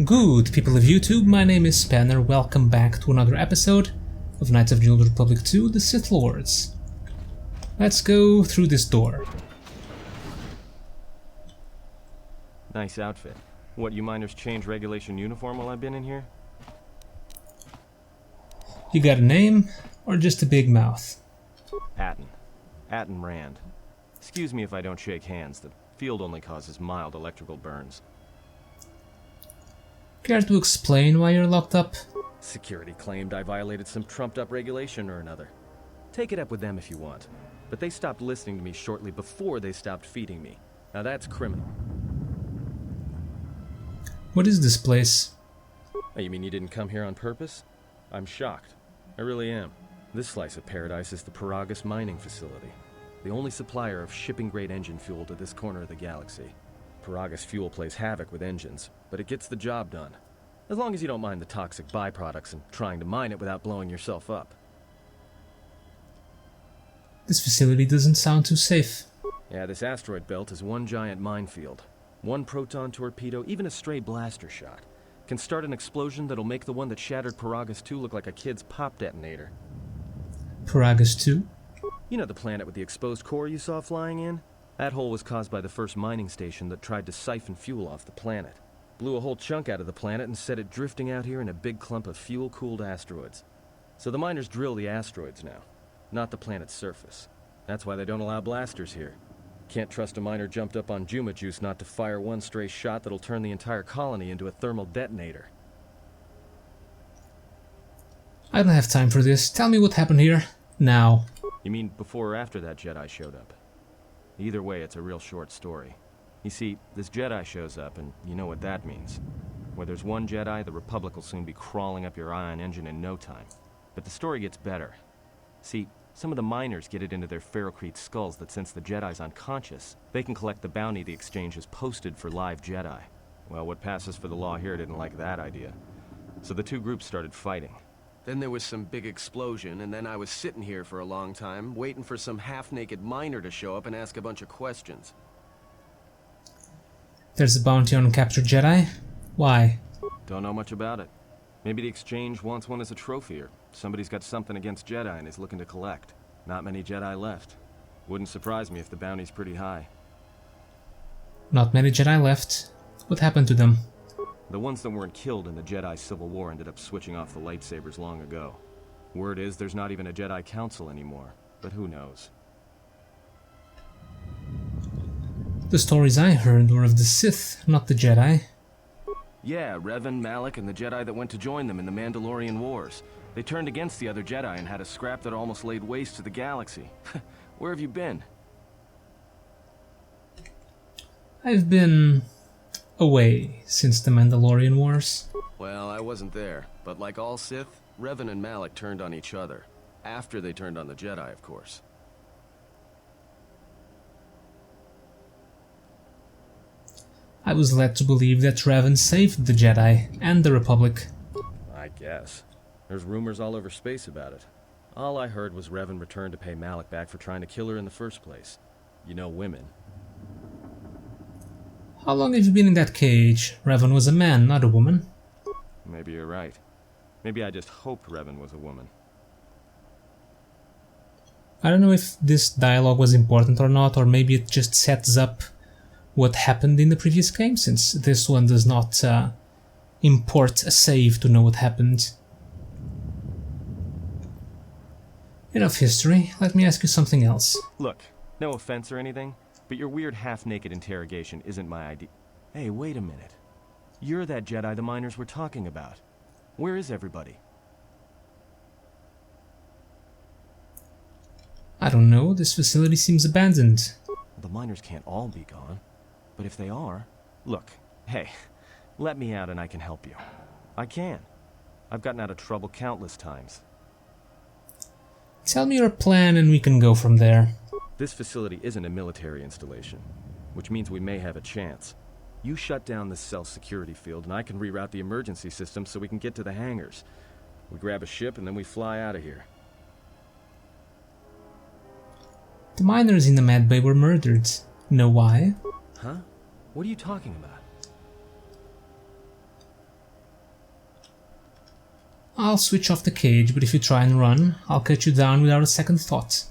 Good people of YouTube, my name is Spanner, welcome back to another episode of Knights of the Old Republic 2, the Sith Lords. Let's go through this door. Nice outfit. What, you miners change regulation uniform while I've been in here? You got a name, or just a big mouth? Atten Rand. Excuse me if I don't shake hands, the field only causes mild electrical burns. Care to explain why you're locked up? Security claimed I violated some trumped-up regulation or another. Take it up with them if you want. But they stopped listening to me shortly before they stopped feeding me. Now that's criminal. What is this place? Oh, you mean you didn't come here on purpose? I'm shocked. I really am. This slice of paradise is the Paragus mining facility. The only supplier of shipping-grade engine fuel to this corner of the galaxy. Paragus fuel plays havoc with engines, but it gets the job done. As long as you don't mind the toxic byproducts and trying to mine it without blowing yourself up. This facility doesn't sound too safe. Yeah, this asteroid belt is one giant minefield. One proton torpedo, even a stray blaster shot, can start an explosion that'll make the one that shattered Paragus 2 look like a kid's pop detonator. Paragus 2? You know the planet with the exposed core you saw flying in? That hole was caused by the first mining station that tried to siphon fuel off the planet. Blew a whole chunk out of the planet and set it drifting out here in a big clump of fuel-cooled asteroids. So the miners drill the asteroids now, not the planet's surface. That's why they don't allow blasters here. Can't trust a miner jumped up on Juma juice not to fire one stray shot that'll turn the entire colony into a thermal detonator. I don't have time for this. Tell me what happened here. Now. You mean before or after that Jedi showed up? Either way, it's a real short story. You see, this Jedi shows up, and you know what that means. Where there's one Jedi, the Republic will soon be crawling up your ion engine in no time. But the story gets better. See, some of the miners get it into their ferrocrete skulls that since the Jedi's unconscious, they can collect the bounty the exchange has posted for live Jedi. Well, what passes for the law here didn't like that idea. So the two groups started fighting. Then there was some big explosion, and then I was sitting here for a long time, waiting for some half-naked miner to show up and ask a bunch of questions. There's a bounty on captured Jedi? Why? Don't know much about it. Maybe the exchange wants one as a trophy, or somebody's got something against Jedi and is looking to collect. Not many Jedi left. Wouldn't surprise me if the bounty's pretty high. Not many Jedi left. What happened to them? The ones that weren't killed in the Jedi Civil War ended up switching off the lightsabers long ago. Word is there's not even a Jedi Council anymore, but who knows? The stories I heard were of the Sith, not the Jedi. Yeah, Revan, Malak, and the Jedi that went to join them in the Mandalorian Wars. They turned against the other Jedi and had a scrap that almost laid waste to the galaxy. Where have you been? I've been away since the Mandalorian Wars. Well, I wasn't there, but like all Sith, Revan and Malak turned on each other. After they turned on the Jedi, of course. I was led to believe that Revan saved the Jedi and the Republic. I guess. There's rumors all over space about it. All I heard was Revan returned to pay Malak back for trying to kill her in the first place. You know women. How long have you been in that cage? Revan was a man, not a woman. Maybe you're right. Maybe I just hoped Revan was a woman. I don't know if this dialogue was important or not, or maybe it just sets up what happened in the previous game, since this one does not import a save to know what happened. Enough history, let me ask you something else. Look, no offense or anything, but your weird half-naked interrogation isn't my idea. Hey, wait a minute. You're that Jedi the miners were talking about. Where is everybody? I don't know, this facility seems abandoned. The miners can't all be gone. But if they are... Look, hey, let me out and I can help you. I can. I've gotten out of trouble countless times. Tell me your plan and we can go from there. This facility isn't a military installation, which means we may have a chance. You shut down this cell security field and I can reroute the emergency system so we can get to the hangars. We grab a ship and then we fly out of here. The miners in the med bay were murdered. Know why? Huh? What are you talking about? I'll switch off the cage, but if you try and run, I'll cut you down without a second thought.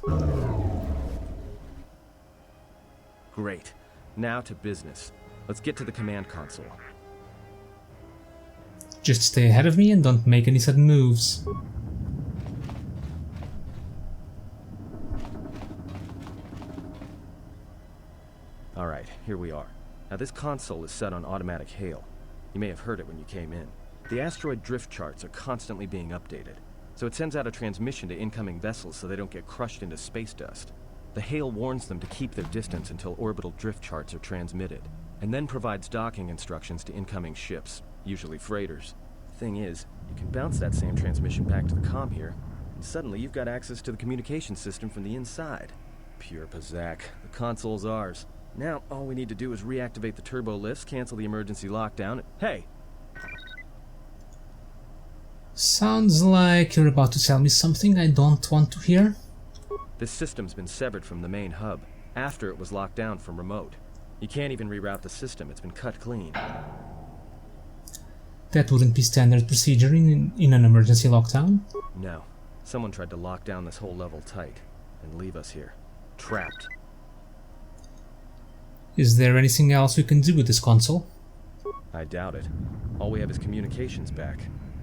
Great. Now to business. Let's get to the command console. Just stay ahead of me and don't make any sudden moves. Alright, here we are. Now this console is set on automatic hail. You may have heard it when you came in. The asteroid drift charts are constantly being updated, so it sends out a transmission to incoming vessels so they don't get crushed into space dust. The hail warns them to keep their distance until orbital drift charts are transmitted, and then provides docking instructions to incoming ships, usually freighters. Thing is, you can bounce that same transmission back to the comm here, and suddenly you've got access to the communication system from the inside. Pure Pazak. The console's ours. Now, all we need to do is reactivate the turbo lifts, cancel the emergency lockdown. Hey! Sounds like you're about to tell me something I don't want to hear. This system's been severed from the main hub, after it was locked down from remote. You can't even reroute the system, it's been cut clean. That wouldn't be standard procedure in an emergency lockdown. No. Someone tried to lock down this whole level tight, and leave us here. Trapped. Is there anything else we can do with this console? I doubt it. All we have is communications back.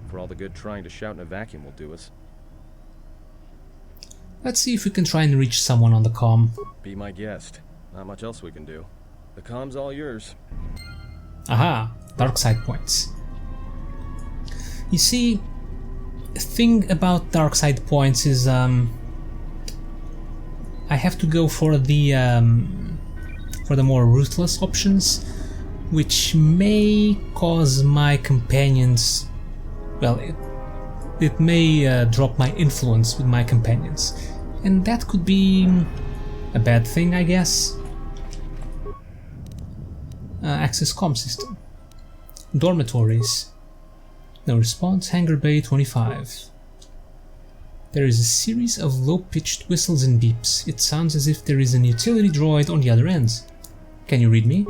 For all the good trying to shout in a vacuum will do us. Let's see if we can try and reach someone on the comm. Be my guest. Not much else we can do. The comm's all yours. Aha! Dark side points. You see, the thing about dark side points is I have to go for the more ruthless options, which may cause my companions, well, it may drop my influence with my companions, and that could be a bad thing, I guess. Access comm system. Dormitories. No response. Hangar bay 25. There is a series of low-pitched whistles and beeps. It sounds as if there is an utility droid on the other end. Can you read me?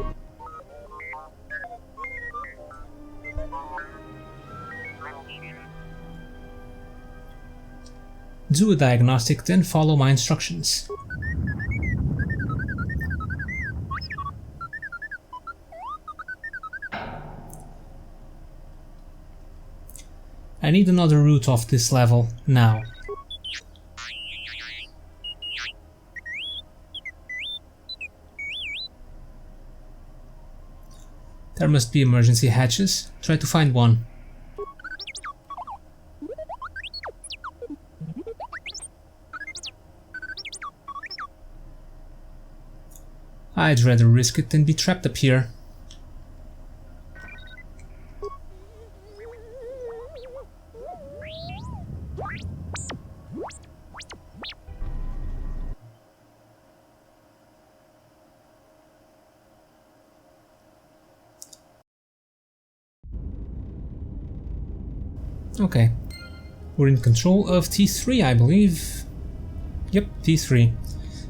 Do a diagnostic, then follow my instructions. I need another route off this level, now. There must be emergency hatches. Try to find one. I'd rather risk it than be trapped up here. Okay, we're in control of T3, I believe. Yep, T3.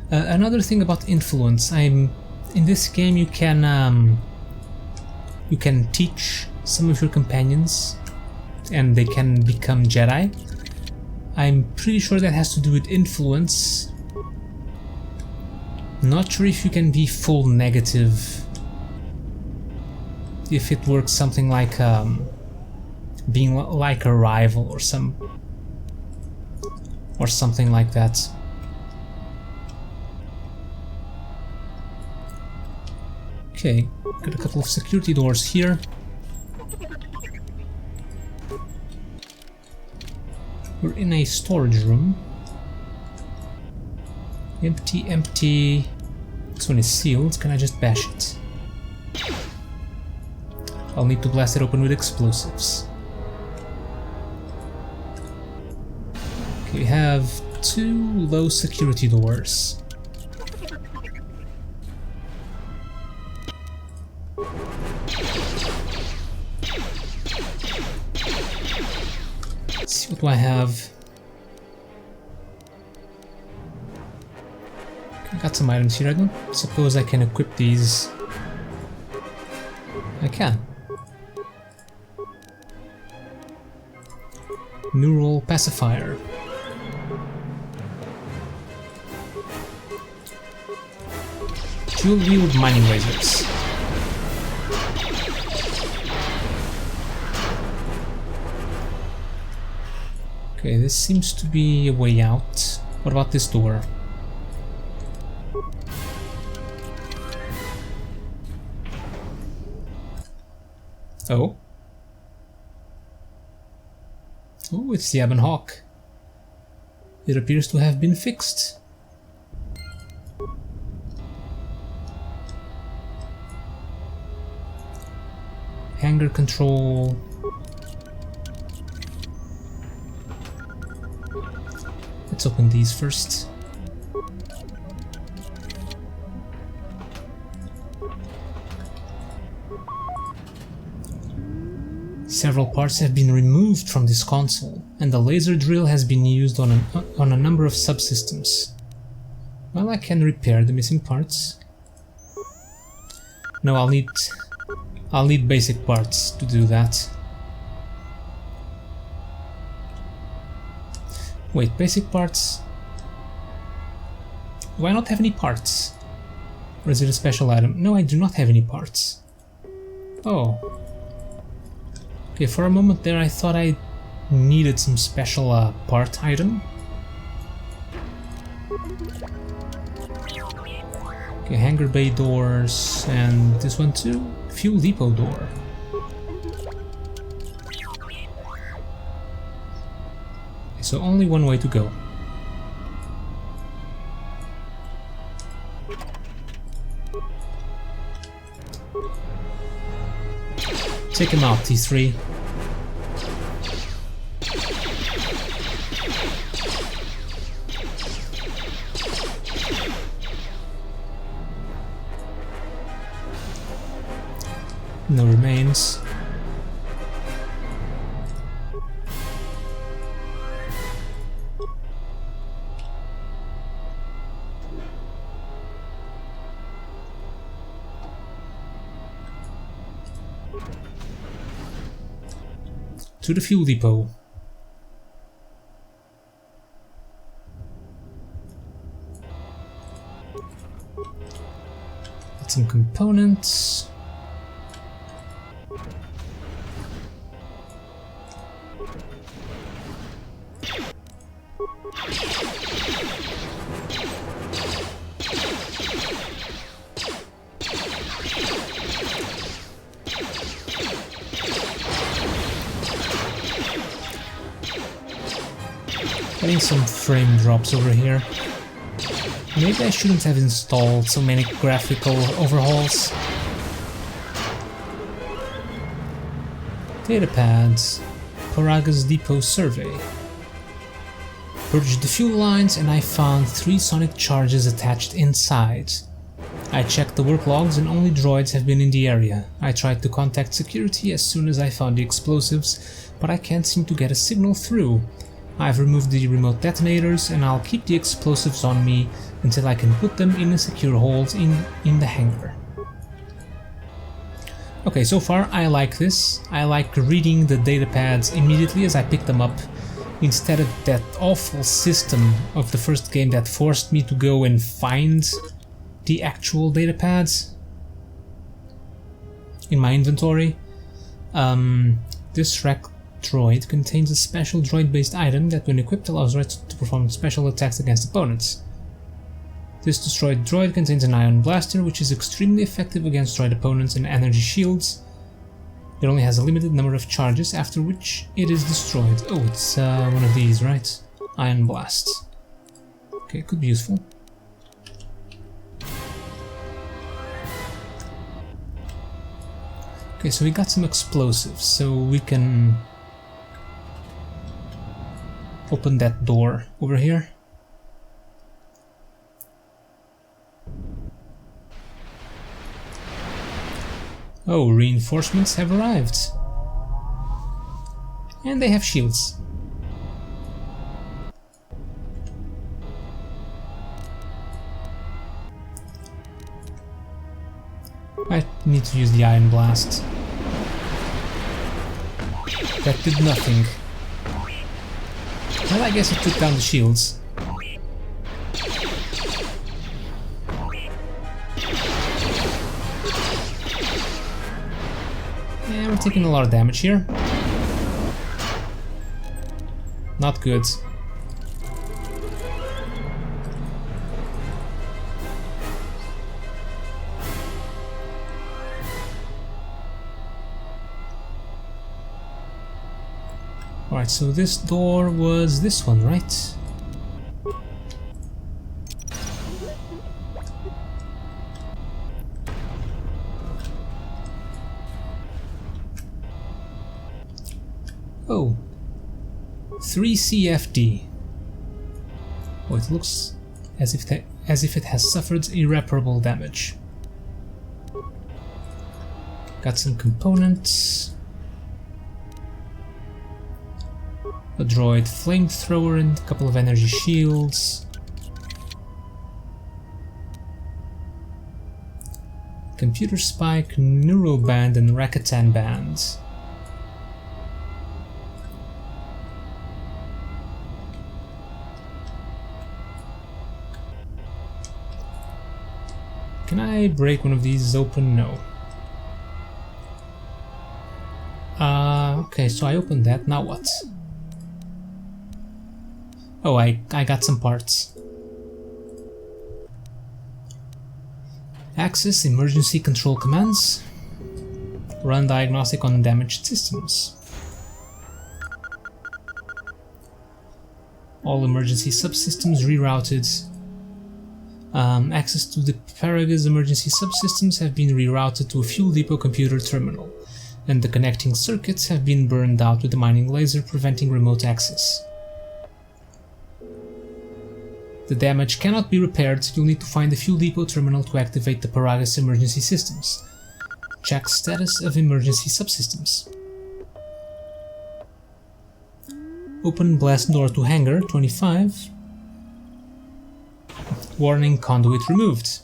Another thing about influence, in this game you can teach some of your companions, and they can become Jedi. I'm pretty sure that has to do with influence. Not sure if you can be full negative. If it works something like being like a rival or something like that. Okay, got a couple of security doors here. We're in a storage room. Empty, empty. This one is sealed. Can I just bash it? I'll need to blast it open with explosives. Okay, we have two low security doors. Let's see, what do I have? I got some items here. I don't suppose I can equip these. I can. Neural pacifier. Dual-wield mining lasers. Okay, this seems to be a way out. What about this door? Oh. Oh, it's the Ebon Hawk. It appears to have been fixed. Hangar control. Let's open these first. Several parts have been removed from this console, and the laser drill has been used on a number of subsystems. Well, I can repair the missing parts. No, I'll need basic parts to do that. Wait, basic parts? Do I not have any parts? Or is it a special item? No, I do not have any parts. Oh. Okay, for a moment there I thought I needed some special part item. Okay, hangar bay doors, and this one too. Fuel depot door. So only one way to go. Take him out, T3. No remains. To the fuel depot. Get some components. Getting some frame drops over here. Maybe I shouldn't have installed so many graphical overhauls. Data pads. Paraga's depot survey. Purged the fuel lines and I found 3 sonic charges attached inside. I checked the work logs and only droids have been in the area. I tried to contact security as soon as I found the explosives, but I can't seem to get a signal through. I've removed the remote detonators and I'll keep the explosives on me until I can put them in a secure hold in the hangar. Okay, so far I like this. I like reading the data pads immediately as I pick them up, instead of that awful system of the first game that forced me to go and find the actual data pads in my inventory. This wreck droid contains a special droid-based item that when equipped allows droids to perform special attacks against opponents. This destroyed droid contains an ion blaster which is extremely effective against droid opponents and energy shields. It only has a limited number of charges, after which it is destroyed. Oh, it's one of these, right? Ion blast. Okay, could be useful. Okay, so we got some explosives, so we can open that door over here. Oh, reinforcements have arrived. And they have shields. I need to use the ion blast. That did nothing. Well, I guess it took down the shields. Yeah, we're taking a lot of damage here. Not good. Alright, so this door was this one, right? Oh. 3 CFD. Oh, it looks as if it has suffered irreparable damage. Got some components. A droid flamethrower and a couple of energy shields. Computer spike, neural band, and Rakatan band. Can I break one of these open? No. Okay, so I opened that. Now what? Oh, I got some parts. Access emergency control commands. Run diagnostic on damaged systems. All emergency subsystems rerouted. Access to the Paragus emergency subsystems have been rerouted to a fuel depot computer terminal, and the connecting circuits have been burned out with the mining laser, preventing remote access. The damage cannot be repaired, you'll need to find the fuel depot terminal to activate the Paragus emergency systems. Check status of emergency subsystems. Open blast door to hangar 25. Warning, conduit removed.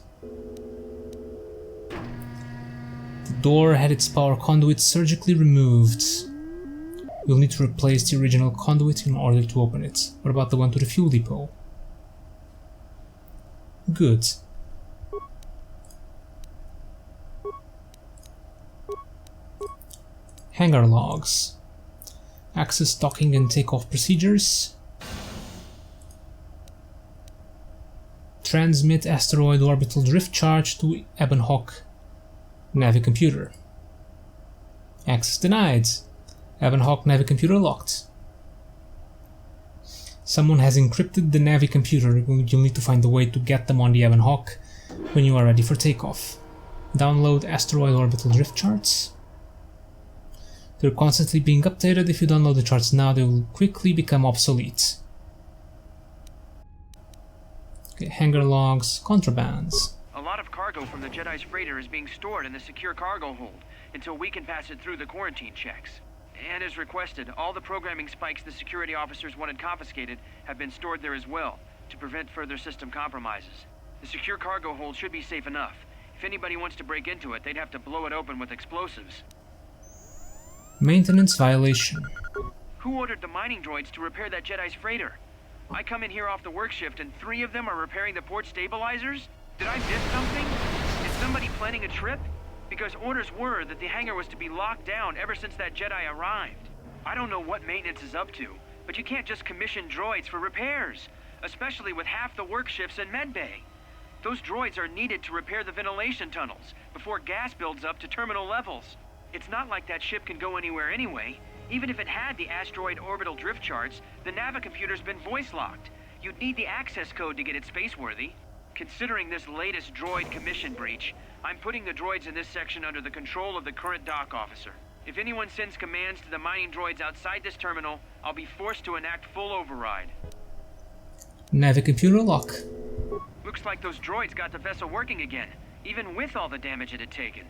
The door had its power conduit surgically removed. You'll need to replace the original conduit in order to open it. What about the one to the fuel depot? Good. Hangar logs. Access docking and takeoff procedures. Transmit asteroid orbital drift charge to Ebonhawk Navicomputer. Access denied. Ebonhawk Navicomputer locked. Someone has encrypted the Navicomputer. You'll need to find a way to get them on the Ebonhawk when you are ready for takeoff. Download asteroid orbital drift charts. They're constantly being updated. If you download the charts now, they will quickly become obsolete. Okay, hangar logs, contrabands. A lot of cargo from the Jedi's freighter is being stored in the secure cargo hold until we can pass it through the quarantine checks. And as requested, all the programming spikes the security officers wanted confiscated have been stored there as well, to prevent further system compromises. The secure cargo hold should be safe enough. If anybody wants to break into it, they'd have to blow it open with explosives. Maintenance violation. Who ordered the mining droids to repair that Jedi's freighter? I come in here off the work shift and 3 of them are repairing the port stabilizers? Did I miss something? Is somebody planning a trip? Because orders were that the hangar was to be locked down ever since that Jedi arrived. I don't know what maintenance is up to, but you can't just commission droids for repairs, especially with half the work shifts in medbay. Those droids are needed to repair the ventilation tunnels before gas builds up to terminal levels. It's not like that ship can go anywhere anyway. Even if it had the asteroid orbital drift charts, the Navicomputer's been voice-locked. You'd need the access code to get it spaceworthy. Considering this latest droid commission breach, I'm putting the droids in this section under the control of the current dock officer. If anyone sends commands to the mining droids outside this terminal, I'll be forced to enact full override. Navicomputer lock. Looks like those droids got the vessel working again, even with all the damage it had taken.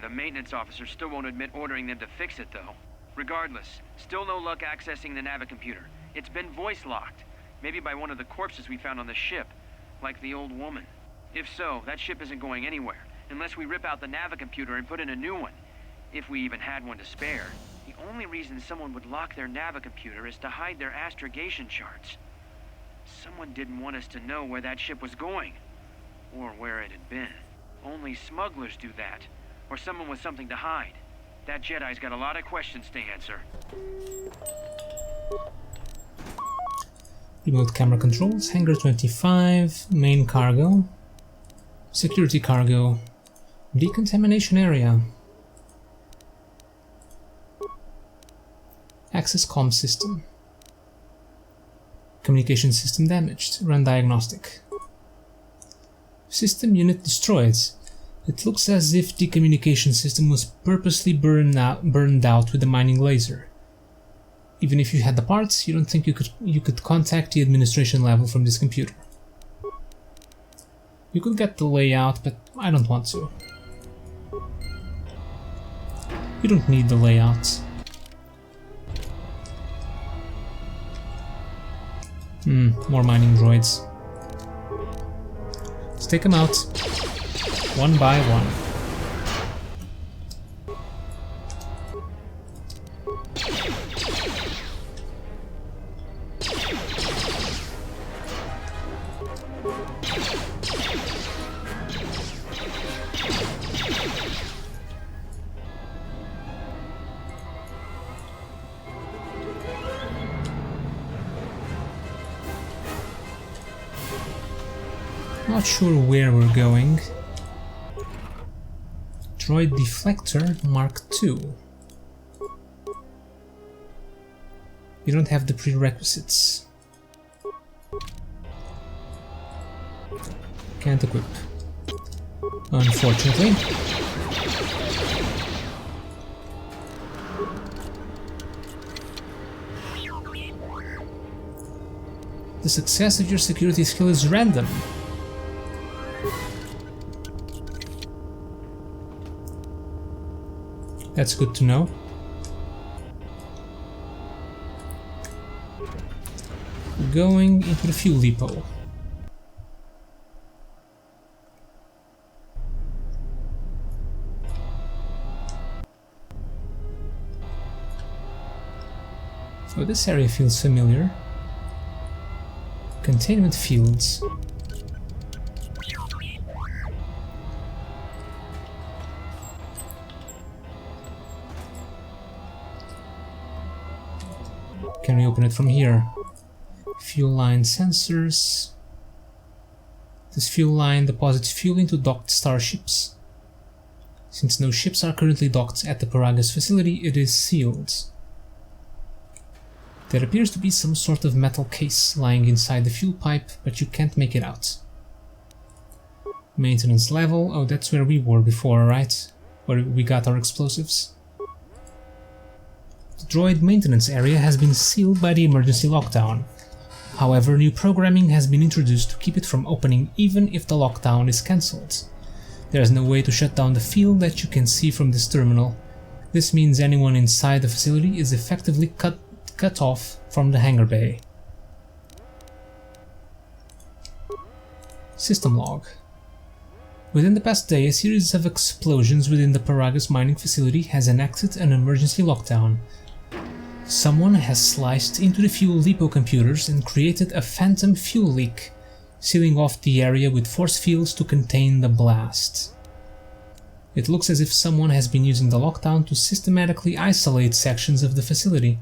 The maintenance officer still won't admit ordering them to fix it, though. Regardless, still no luck accessing the Navicomputer. It's been voice-locked, maybe by one of the corpses we found on the ship, like the old woman. If so, that ship isn't going anywhere, unless we rip out the Navicomputer and put in a new one, if we even had one to spare. The only reason someone would lock their Navicomputer is to hide their astrogation charts. Someone didn't want us to know where that ship was going, or where it had been. Only smugglers do that, or someone with something to hide. That Jedi's got a lot of questions to answer. Remote camera controls, hangar 25, main cargo, security cargo, decontamination area, access comm system, communication system damaged, run diagnostic. System unit destroyed. It looks as if the communication system was purposely burned out with the mining laser. Even if you had the parts, you don't think you could contact the administration level from this computer. You could get the layout, but I don't want to. You don't need the layout. More mining droids. Let's take them out, one by one. Not sure where we're going. Droid Deflector Mark II. You don't have the prerequisites. Can't equip. Unfortunately. The success of your security skill is random. That's good to know. Going into the fuel depot. So this area feels familiar. Containment fields. Can we open it from here? Fuel line sensors. This fuel line deposits fuel into docked starships. Since no ships are currently docked at the Paragus facility, it is sealed. There appears to be some sort of metal case lying inside the fuel pipe, but you can't make it out. Maintenance level. Oh, that's where we were before, right? Where we got our explosives. The droid maintenance area has been sealed by the emergency lockdown. However, new programming has been introduced to keep it from opening even if the lockdown is cancelled. There is no way to shut down the field that you can see from this terminal. This means anyone inside the facility is effectively cut off from the hangar bay. System log. Within the past day, a series of explosions within the Paragus mining facility has enacted an emergency lockdown. Someone has sliced into the fuel depot computers and created a phantom fuel leak, sealing off the area with force fields to contain the blast. It looks as if someone has been using the lockdown to systematically isolate sections of the facility.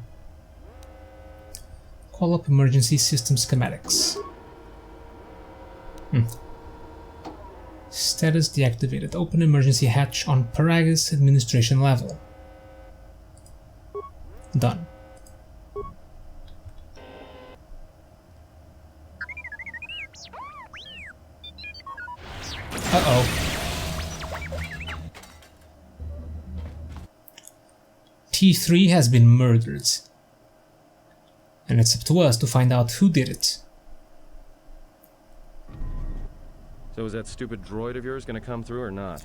Call up emergency system schematics. Status deactivated. Open emergency hatch on Paragus administration level. Done. T3 has been murdered. And it's up to us to find out who did it. So is that stupid droid of yours gonna come through or not?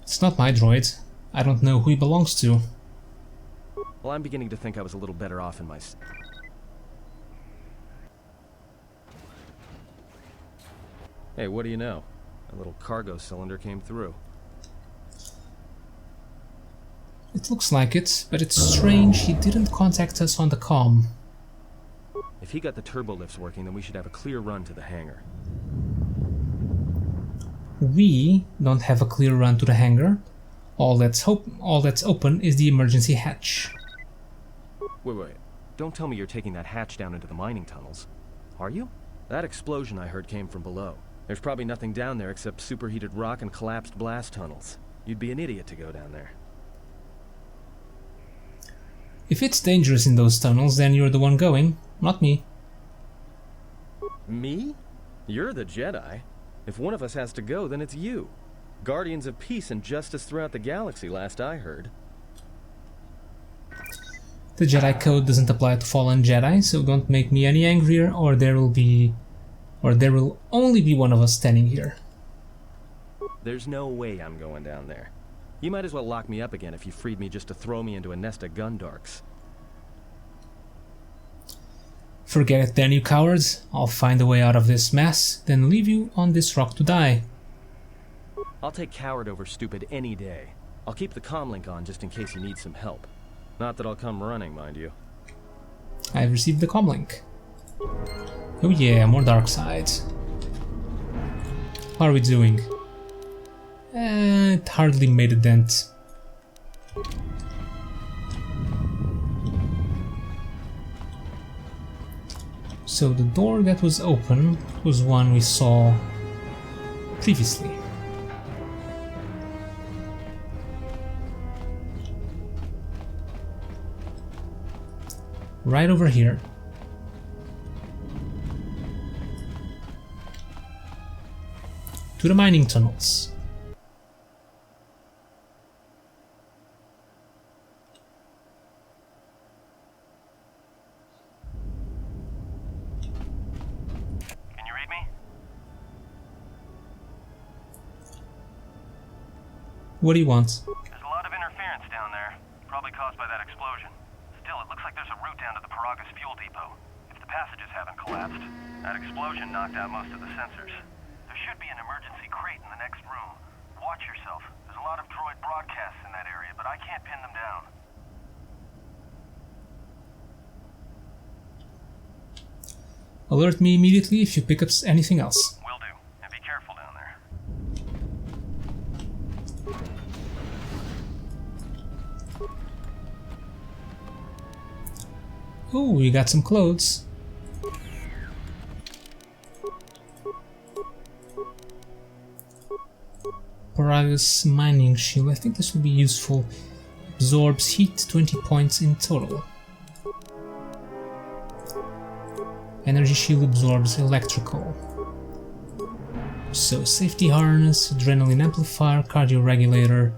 It's not my droid. I don't know who he belongs to. Well, I'm beginning to think I was a little better off in my... Hey, what do you know? A little cargo cylinder came through. It looks like it, but it's strange he didn't contact us on the comm. If he got the turbo lifts working, then we should have a clear run to the hangar. We don't have a clear run to the hangar. All that's open is the emergency hatch. Wait. Don't tell me you're taking that hatch down into the mining tunnels. Are you? That explosion I heard came from below. There's probably nothing down there except superheated rock and collapsed blast tunnels. You'd be an idiot to go down there. If it's dangerous in those tunnels, then you're the one going, not me. Me? You're the Jedi. If one of us has to go, then it's you. Guardians of peace and justice throughout the galaxy, last I heard. The Jedi Code doesn't apply to fallen Jedi, so don't make me any angrier, or there will only be one of us standing here. There's no way I'm going down there. You might as well lock me up again if you freed me just to throw me into a nest of Gundarks. Forget it then, you cowards. I'll find a way out of this mess, then leave you on this rock to die. I'll take coward over stupid any day. I'll keep the comlink on just in case you need some help. Not that I'll come running, mind you. I've received the comlink. Oh yeah, more dark side. How are we doing? It hardly made a dent. So the door that was open was one we saw previously. Right over here. To the mining tunnels. Can you read me? What do you want? There's a lot of interference down there, probably caused by that explosion. Still, it looks like there's a route down to the Paragus fuel depot. If the passages haven't collapsed, that explosion knocked out most of the sensors. There should be an emergency crate in the next room. Watch yourself. There's a lot of droid broadcasts in that area, but I can't pin them down. Alert me immediately if you pick up anything else. Will do. And be careful down there. Oh, we got some clothes. Paragus mining shield. I think this will be useful. Absorbs heat, 20 points in total. Energy shield absorbs electrical. So safety harness, adrenaline amplifier, cardio regulator,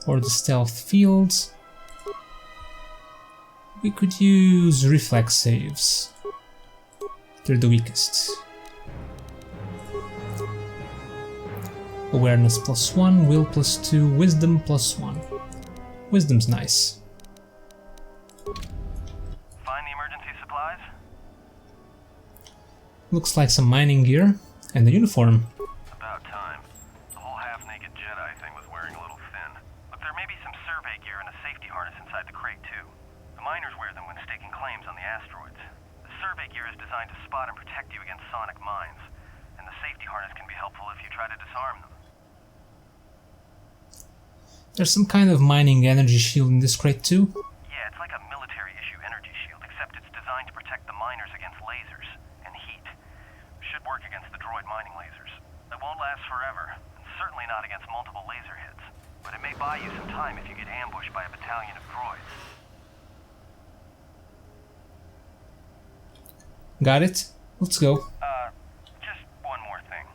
or the stealth fields. We could use reflex saves. They're the weakest. Awareness +1, will +2, wisdom +1. Wisdom's nice. Find the emergency supplies? Looks like some mining gear and a uniform. About time. The whole half-naked Jedi thing was wearing a little thin. But there may be some survey gear and a safety harness inside the crate, too. The miners wear them when staking claims on the asteroids. The survey gear is designed to spot and protect you against sonic mines, and the safety harness can be helpful if you try to disarm them. There's some kind of mining energy shield in this crate too. Yeah, it's like a military-issue energy shield, except it's designed to protect the miners against lasers and heat. Should work against the droid mining lasers. It won't last forever, and certainly not against multiple laser hits. But it may buy you some time if you get ambushed by a battalion of droids. Got it? Let's go. Just one more thing.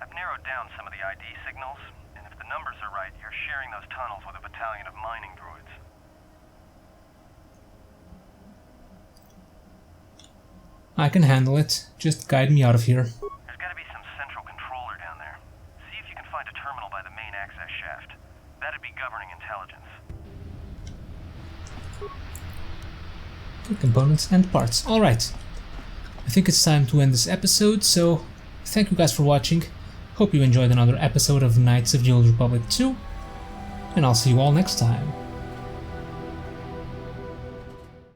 I've narrowed down some of the ID signals, and if the numbers are right, you're sharing those tunnels with a battalion of mining droids. I can handle it. Just guide me out of here. There's gotta be some central controller down there. See if you can find a terminal by the main access shaft. That'd be governing intelligence. Good components and parts. Alright. I think it's time to end this episode, so thank you guys for watching. Hope you enjoyed another episode of Knights of the Old Republic 2, and I'll see you all next time.